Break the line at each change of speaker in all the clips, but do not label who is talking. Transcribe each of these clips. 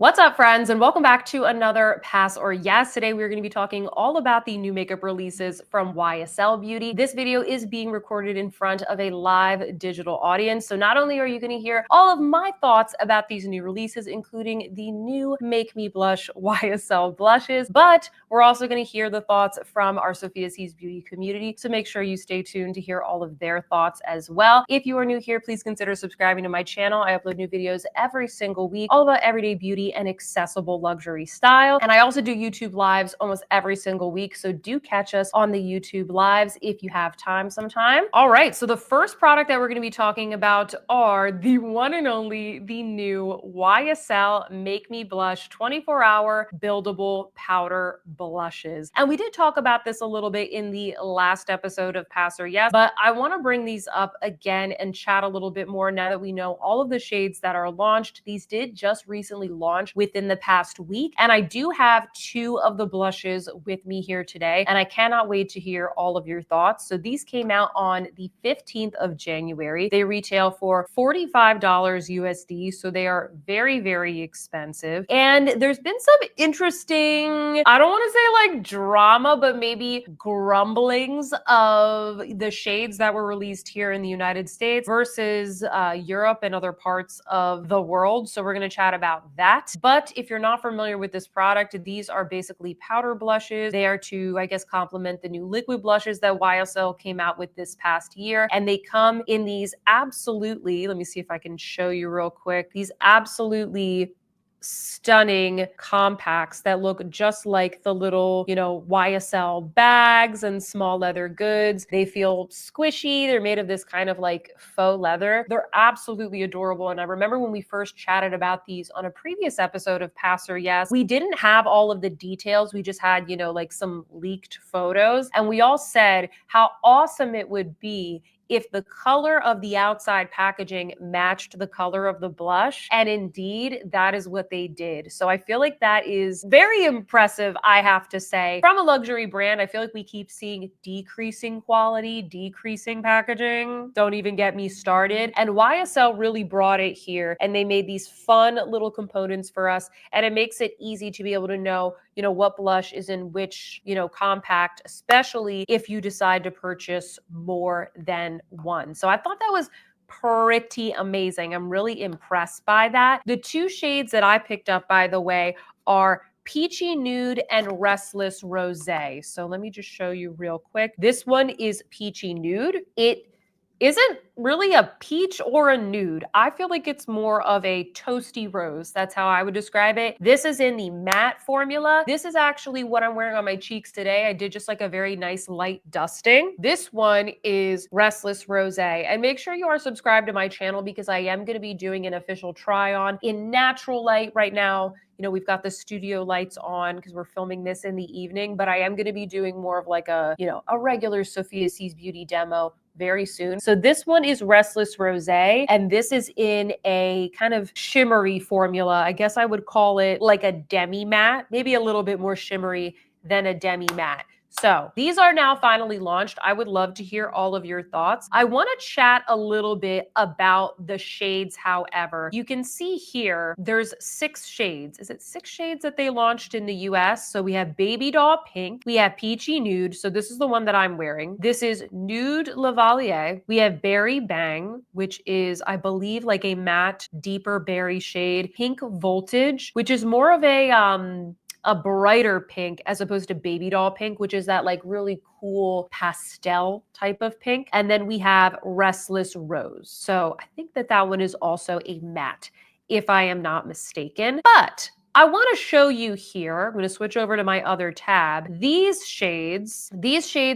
What's up, friends, and welcome back to another Pass or Yes. Today we're going to be talking all about the new makeup releases from YSL Beauty. This video is being recorded in front of a live digital audience, so not only are you going to hear all of my thoughts about these new releases, including the new Make Me Blush YSL blushes, but we're also going to hear the thoughts from our SOFIASEESQM Beauty community, so make sure you stay tuned to hear all of their thoughts as well. If you are new here, please consider subscribing to my channel. I upload new videos every single week, all about everyday beauty and accessible luxury style. And I also do YouTube lives almost every single week, so do catch us on the YouTube lives if you have time sometime. All right, so the first product that we're going to be talking about are the one and only, the new YSL Make Me Blush 24-hour buildable powder blushes. And we did talk about this a little bit in the last episode of Pass or Yes, but I want to bring these up again and chat a little bit more now that we know all of the shades that are launched. These did just recently launch within the past week, and I do have two of the blushes with me here today, and I cannot wait to hear all of your thoughts. So these came out on the 15th of January. They retail for $45 USD, so they are very, very expensive. And there's been some interesting, I don't want to say like drama, but maybe grumblings of the shades that were released here in the United States versus Europe and other parts of the world. So we're going to chat about that. But if you're not familiar with this product, these are basically powder blushes. They are to, I guess, complement the new liquid blushes that YSL came out with this past year. And they come in these absolutely, let me see if I can show you real quick, these absolutely stunning compacts that look just like the little, YSL bags and small leather goods. They feel squishy. They're made of this kind of like faux leather. They're absolutely adorable. And I remember when we first chatted about these on a previous episode of Pass or Yes, we didn't have all of the details. We just had, like some leaked photos. And we all said how awesome it would be if the color of the outside packaging matched the color of the blush. And indeed, that is what they did. So I feel like that is very impressive, I have to say. From a luxury brand, I feel like we keep seeing decreasing quality, decreasing packaging. Don't even get me started. And YSL really brought it here, and they made these fun little components for us, and it makes it easy to be able to know, what blush is in which, compact, especially if you decide to purchase more than one. So I thought that was pretty amazing. I'm really impressed by that. The two shades that I picked up, by the way, are Peachy Nude and Restless Rosé. So let me just show you real quick. This one is Peachy Nude. It isn't really a peach or a nude. I feel like it's more of a toasty rose. That's how I would describe it. This is in the matte formula. This is actually what I'm wearing on my cheeks today. I did just like a very nice light dusting. This one is Restless Rosé. And make sure you are subscribed to my channel because I am going to be doing an official try on in natural light right now. We've got the studio lights on because we're filming this in the evening, but I am going to be doing more of like a regular SOFIASEESQM Beauty demo very soon. So this one is Restless Rosé, and this is in a kind of shimmery formula. I guess I would call it like a demi matte, maybe a little bit more shimmery than a demi matte. So these are now finally launched. I would love to hear all of your thoughts. I want to chat a little bit about the shades, however. You can see here, there's 6 shades. Is it 6 shades that they launched in the US? So we have Baby Doll Pink. We have Peachy Nude. So this is the one that I'm wearing. This is Nude Lavalier. We have Berry Bang, which is, I believe, like a matte, deeper berry shade. Pink Voltage, which is more of a brighter pink as opposed to Baby Doll Pink, which is that like really cool pastel type of pink. And then we have Restless Rose. So I think that one is also a matte, if I am not mistaken. But I want to show you here, I'm going to switch over to my other tab, these shades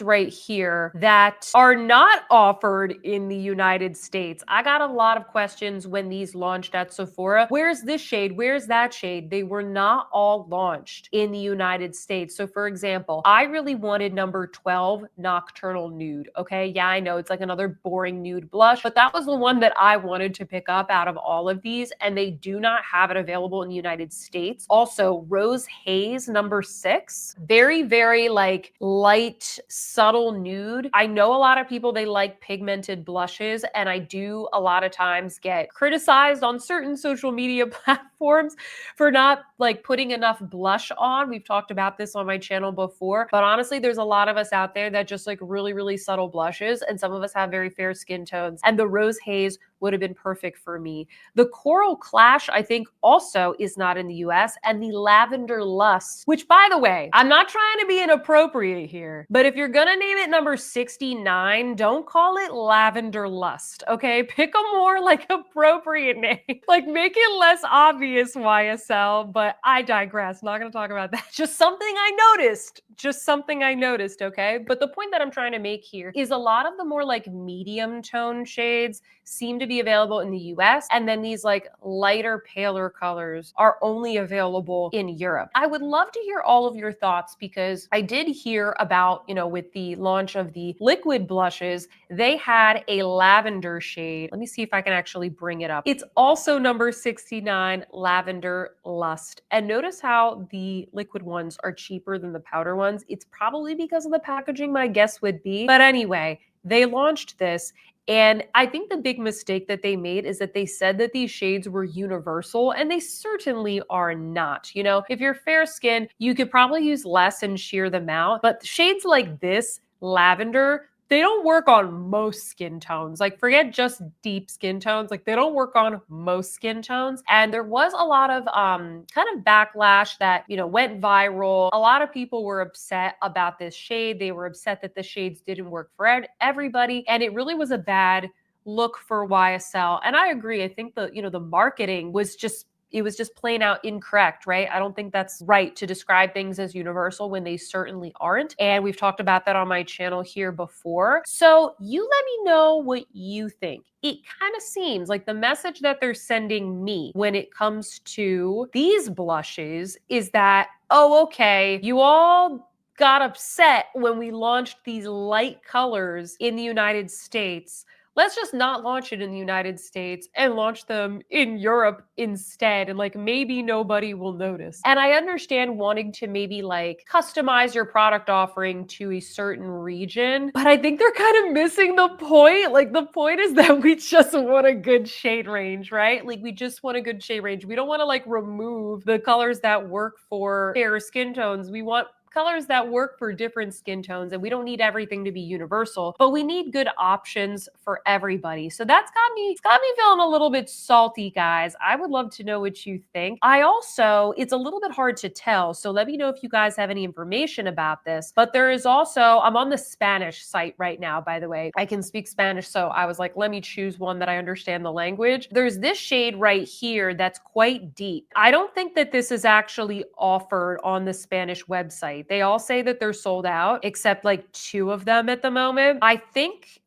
right here that are not offered in the United States. I got a lot of questions when these launched at Sephora. Where's this shade? Where's that shade? They were not all launched in the United States. So for example, I really wanted number 12 Nocturnal Nude. Okay, yeah, I know it's like another boring nude blush, but that was the one that I wanted to pick up out of all of these, and they do not have it available in the United States. States. Also, Rose Haze number 6. Very, very like light, subtle nude. I know a lot of people, they like pigmented blushes, and I do a lot of times get criticized on certain social media platforms for not like putting enough blush on. We've talked about this on my channel before, but honestly, there's a lot of us out there that just like really, really subtle blushes, and some of us have very fair skin tones, and the Rose Haze would have been perfect for me. The Coral Clash, I think, also is not in the US, and the Lavender Lust, which, by the way, I'm not trying to be inappropriate here, but if you're gonna name it number 69, don't call it Lavender Lust, okay? Pick a more like appropriate name. Like, make it less obvious, YSL, but I digress. Not gonna talk about that. Just something I noticed. Just something I noticed, okay? But the point that I'm trying to make here is a lot of the more like medium tone shades seem to be available in the US, and then these like lighter, paler colors are only available in Europe. I would love to hear all of your thoughts, because I did hear about, you know, with the launch of the liquid blushes, they had a lavender shade. Let me see if I can actually bring it up. It's also number 69, Lavender Lust. And notice how the liquid ones are cheaper than the powder ones. It's probably because of the packaging, my guess would be. But anyway, they launched this, and I think the big mistake that they made is that they said that these shades were universal, and they certainly are not. You know, if you're fair skin, you could probably use less and sheer them out. But shades like this, lavender, they don't work on most skin tones. Like, forget just deep skin tones. Like, they don't work on most skin tones. And there was a lot of kind of backlash that, you know, went viral. A lot of people were upset about this shade. They were upset that the shades didn't work for everybody. And it really was a bad look for YSL. And I agree. I think the, you know, the marketing was just, it was just plain out incorrect, right? I don't think that's right to describe things as universal when they certainly aren't. And we've talked about that on my channel here before. So you let me know what you think. It kind of seems like the message that they're sending me when it comes to these blushes is that, oh, okay, you all got upset when we launched these light colors in the United States. Let's just not launch it in the United States and launch them in Europe instead. And like, maybe nobody will notice. And I understand wanting to maybe like customize your product offering to a certain region, but I think they're kind of missing the point. Like, the point is that we just want a good shade range, right? Like, we just want a good shade range. We don't want to like remove the colors that work for fair skin tones. We want colors that work for different skin tones, and we don't need everything to be universal, but we need good options for everybody. So that's got me, it's got me feeling a little bit salty, guys. I would love to know what you think. I also, it's a little bit hard to tell, so let me know if you guys have any information about this, but there is also, I'm on the Spanish site right now, by the way. I can speak Spanish, so I was like, let me choose one that I understand the language. There's this shade right here that's quite deep. I don't think that this is actually offered on the Spanish website. They all say that they're sold out, except like 2 of them at the moment. I think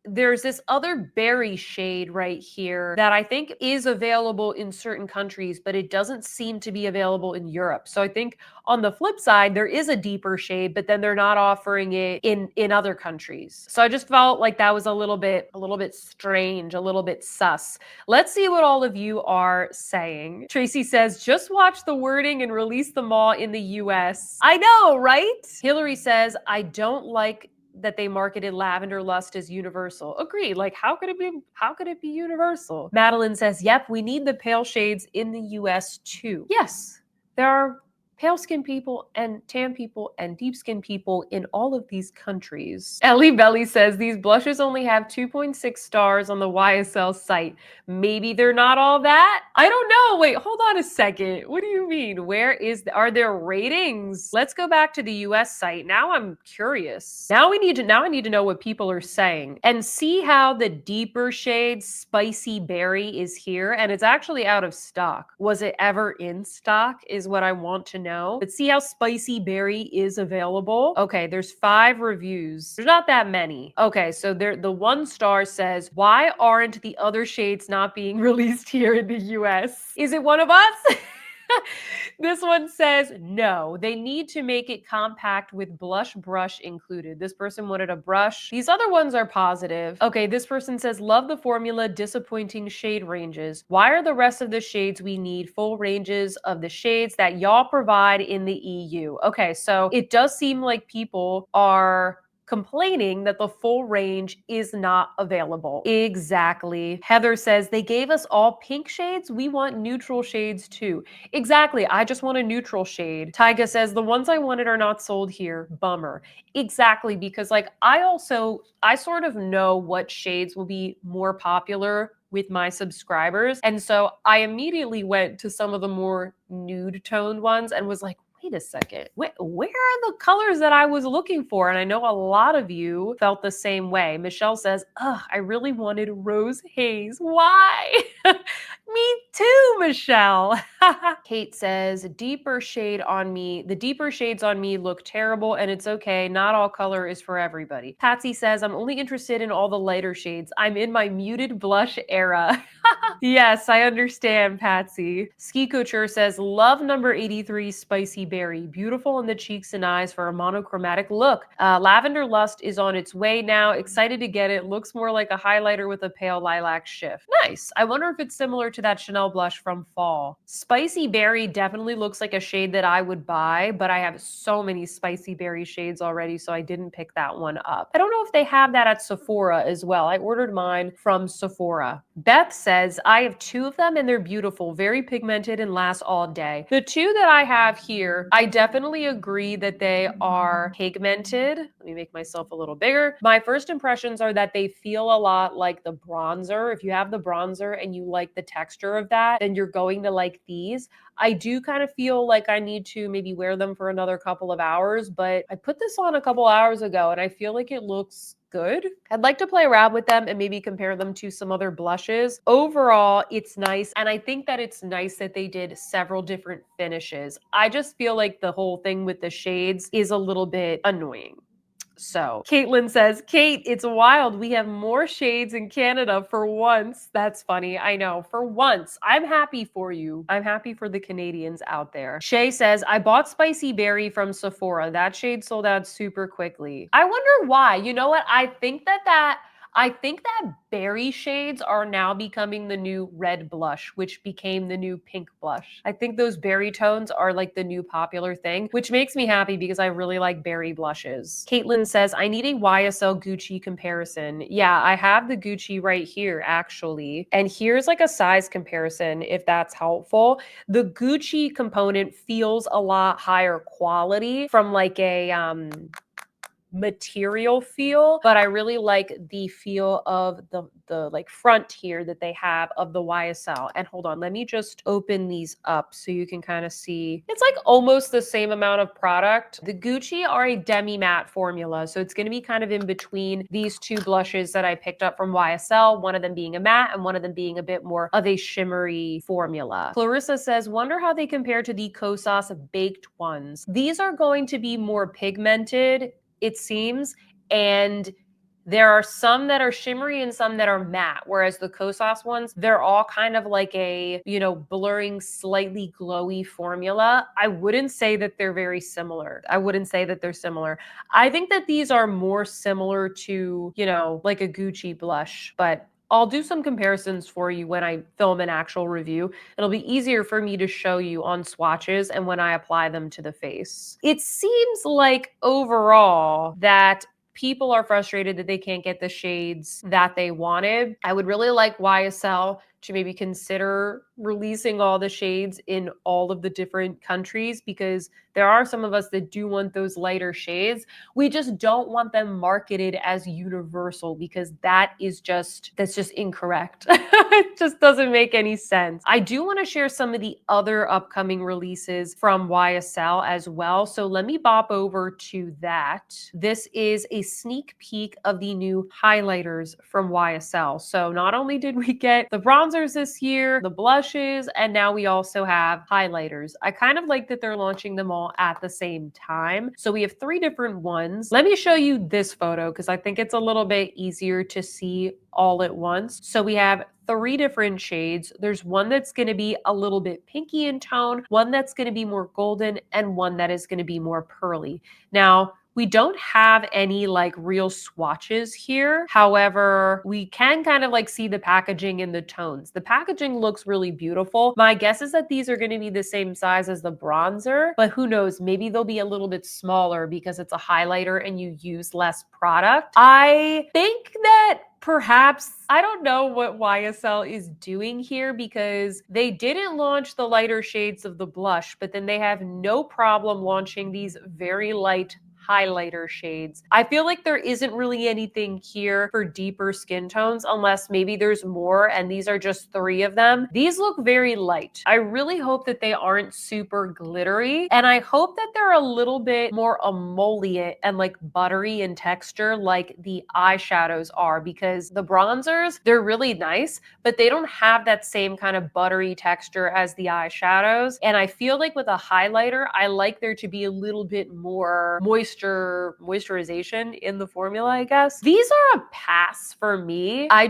there's this other berry shade right here that I think is available in certain countries, but it doesn't seem to be available in Europe. So I think on the flip side, there is a deeper shade, but then they're not offering it in other countries. So I just felt like that was a little bit strange, a little bit sus. Let's see what all of you are saying. Tracy says, just watch the wording and release them all in the US. I know, right? Hillary says, I don't like that they marketed Lavender Lust as universal. Agreed. Like, how could it be universal? Madeline says, yep, we need the pale shades in the US too. Yes, there are pale skin people and tan people and deep skin people in all of these countries. Ellie Belly says these blushes only have 2.6 stars on the YSL site. Maybe they're not all that? I don't know. Wait, hold on a second. What do you mean? Are there ratings? Let's go back to the US site. Now I'm curious. Now I need to know what people are saying and see how the deeper shade Spicy Berry is here, and it's actually out of stock. Was it ever in stock is what I want to know. But see how Spicy Berry is available. Okay, there's 5 reviews. There's not that many. Okay, so the 1 star says, why aren't the other shades not being released here in the US? Is it one of us? This one says, no, they need to make it compact with blush brush included. This person wanted a brush. These other ones are positive. Okay, this person says, love the formula, disappointing shade ranges. Why are the rest of the shades we need full ranges of the shades that y'all provide in the EU? Okay, so it does seem like people are complaining that the full range is not available. Exactly. Heather says, they gave us all pink shades. We want neutral shades too. Exactly. I just want a neutral shade. Tyga says, the ones I wanted are not sold here. Bummer. Exactly. Because like, I sort of know what shades will be more popular with my subscribers. And so I immediately went to some of the more nude toned ones and was like, wait a second, where are the colors that I was looking for? And I know a lot of you felt the same way. Michelle says, ugh, I really wanted rose haze. Why? Me too, Michelle. Kate says, deeper shade on me. The deeper shades on me look terrible and it's okay. Not all color is for everybody. Patsy says, I'm only interested in all the lighter shades. I'm in my muted blush era. Yes, I understand, Patsy. Ski Couture says, love number 83 Spicy Berry. Beautiful in the cheeks and eyes for a monochromatic look. Lavender Lust is on its way now. Excited to get it. Looks more like a highlighter with a pale lilac shift. Nice. I wonder if it's similar to that Chanel blush from fall. Spicy Berry definitely looks like a shade that I would buy, but I have so many Spicy Berry shades already, so I didn't pick that one up. I don't know if they have that at Sephora as well. I ordered mine from Sephora. Beth says, I have 2 of them and they're beautiful, very pigmented and last all day. The 2 that I have here, I definitely agree that they are pigmented. Let me make myself a little bigger. My first impressions are that they feel a lot like the bronzer. If you have the bronzer and you like the texture of that, then you're going to like these. I do kind of feel like I need to maybe wear them for another couple of hours, but I put this on a couple hours ago and I feel like it looks good. I'd like to play around with them and maybe compare them to some other blushes. Overall, it's nice. And I think that it's nice that they did several different finishes. I just feel like the whole thing with the shades is a little bit annoying. So Caitlin says, Kate, it's wild. We have more shades in Canada for once. That's funny. I know. For once. I'm happy for you. I'm happy for the Canadians out there. Shay says, I bought Spicy Berry from Sephora. That shade sold out super quickly. I wonder why. You know what? I think that berry shades are now becoming the new red blush, which became the new pink blush. I think those berry tones are like the new popular thing, which makes me happy because I really like berry blushes. Caitlin says, I need a YSL Gucci comparison. Yeah, I have the Gucci right here, actually. And here's like a size comparison, if that's helpful. The Gucci component feels a lot higher quality from like a, material feel, but I really like the feel of the like front here that they have of the YSL. And hold on, let me just open these up so you can kind of see. It's like almost the same amount of product. The Gucci are a demi matte formula, so it's going to be kind of in between these 2 blushes that I picked up from YSL, one of them being a matte and one of them being a bit more of a shimmery formula. Clarissa says, wonder how they compare to the Kozakh baked ones. These are going to be more pigmented, it seems, and there are some that are shimmery and some that are matte, whereas the Kozakh ones, they're all kind of like a, you know, blurring, slightly glowy formula. I wouldn't say that they're very similar. I wouldn't say that they're similar. I think that these are more similar to, you know, like a Gucci blush, but I'll do some comparisons for you when I film an actual review. It'll be easier for me to show you on swatches and when I apply them to the face. It seems like overall that people are frustrated that they can't get the shades that they wanted. I would really like YSL to maybe consider releasing all the shades in all of the different countries, because there are some of us that do want those lighter shades. We just don't want them marketed as universal, because that's just incorrect. It just doesn't make any sense. I do want to share some of the other upcoming releases from YSL as well. So let me bop over to that. This is a sneak peek of the new highlighters from YSL. So not only did we get the bronzer bronzers this year, the blushes, and now we also have highlighters. I kind of like that they're launching them all at the same time. So we have 3 different ones. Let me show you this photo because I think it's a little bit easier to see all at once. So we have 3 different shades. There's one that's going to be a little bit pinky in tone, one that's going to be more golden, and one that is going to be more pearly. Now, we don't have any like real swatches here. However, we can kind of like see the packaging and the tones. The packaging looks really beautiful. My guess is that these are going to be the same size as the bronzer, but who knows, maybe they'll be a little bit smaller because it's a highlighter and you use less product. I think that perhaps, I don't know what YSL is doing here because they didn't launch the lighter shades of the blush, but then they have no problem launching these very light highlighter shades. I feel like there isn't really anything here for deeper skin tones unless maybe there's more, and these are just 3 of them. These look very light. I really hope that they aren't super glittery, and I hope that they're a little bit more emollient and like buttery in texture like the eyeshadows are, because the bronzers, they're really nice, but they don't have that same kind of buttery texture as the eyeshadows. And I feel like with a highlighter, I like there to be a little bit more moisturization in the formula, I guess. These are a pass for me. I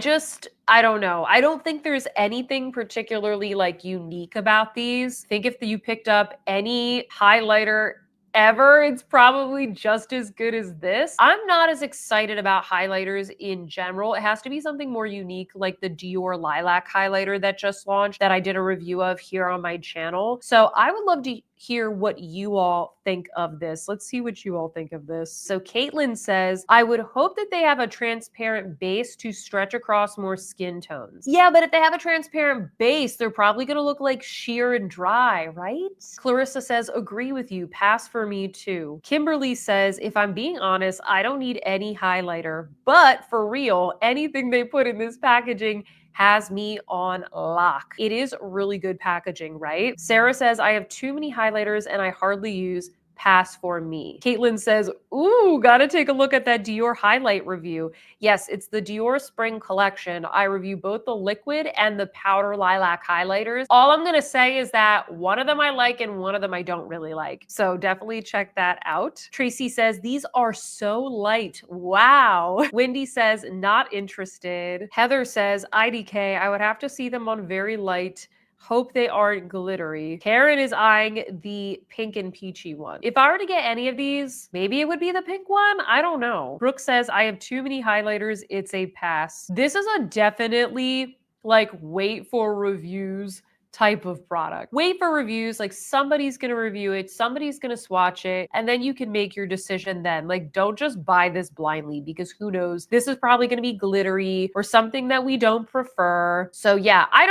don't know. I don't think there's anything particularly like unique about these. I think if you picked up any highlighter ever, it's probably just as good as this. I'm not as excited about highlighters in general. It has to be something more unique, like the Dior Lilac highlighter that just launched that I did a review of here on my channel. So I would love to hear what you all think of this. Let's see what you all think of this. So Caitlin says, I would hope that they have a transparent base to stretch across more skin tones. Yeah, but if they have a transparent base, they're probably gonna look like sheer and dry, right? Clarissa says, agree with you, pass for me too. Kimberly says, if I'm being honest, I don't need any highlighter, but for real, anything they put in this packaging has me on lock. It is really good packaging, right? Sarah says, I have too many highlighters and I hardly use, pass for me. Caitlin says, ooh, gotta take a look at that Dior highlight review. Yes, it's the Dior Spring Collection. I review both the liquid and the powder lilac highlighters. All I'm gonna say is that one of them I like and one of them I don't really like. So definitely check that out. Tracy says, these are so light. Wow. Wendy says, not interested. Heather says, IDK, I would have to see them on very light. Hope they aren't glittery. Karen is eyeing the pink and peachy one. If I were to get any of these, maybe it would be the pink one. I don't know. Brooke says, I have too many highlighters. It's a pass. This is a definitely like wait for reviews type of product. Wait for reviews, like somebody's gonna review it, somebody's gonna swatch it, and then you can make your decision then. Like, don't just buy this blindly because who knows, this is probably gonna be glittery or something that we don't prefer. So yeah, I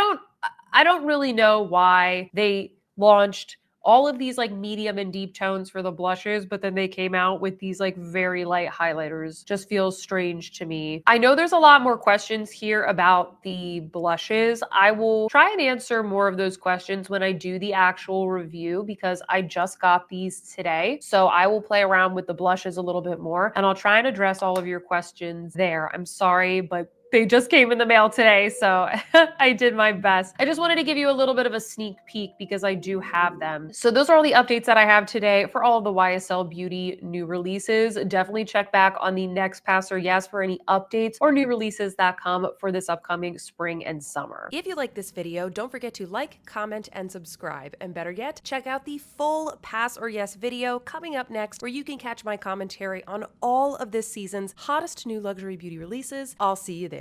don't really know why they launched all of these like medium and deep tones for the blushes, but then they came out with these like very light highlighters. Just feels strange to me. I know there's a lot more questions here about the blushes. I will try and answer more of those questions when I do the actual review because I just got these today. So I will play around with the blushes a little bit more and I'll try and address all of your questions there. I'm sorry, but they just came in the mail today, so I did my best. I just wanted to give you a little bit of a sneak peek because I do have them. So those are all the updates that I have today for all of the YSL Beauty new releases. Definitely check back on the next Pass or Yes for any updates or new releases that come for this upcoming spring and summer.
If you like this video, don't forget to like, comment, and subscribe. And better yet, check out the full Pass or Yes video coming up next where you can catch my commentary on all of this season's hottest new luxury beauty releases. I'll see you there.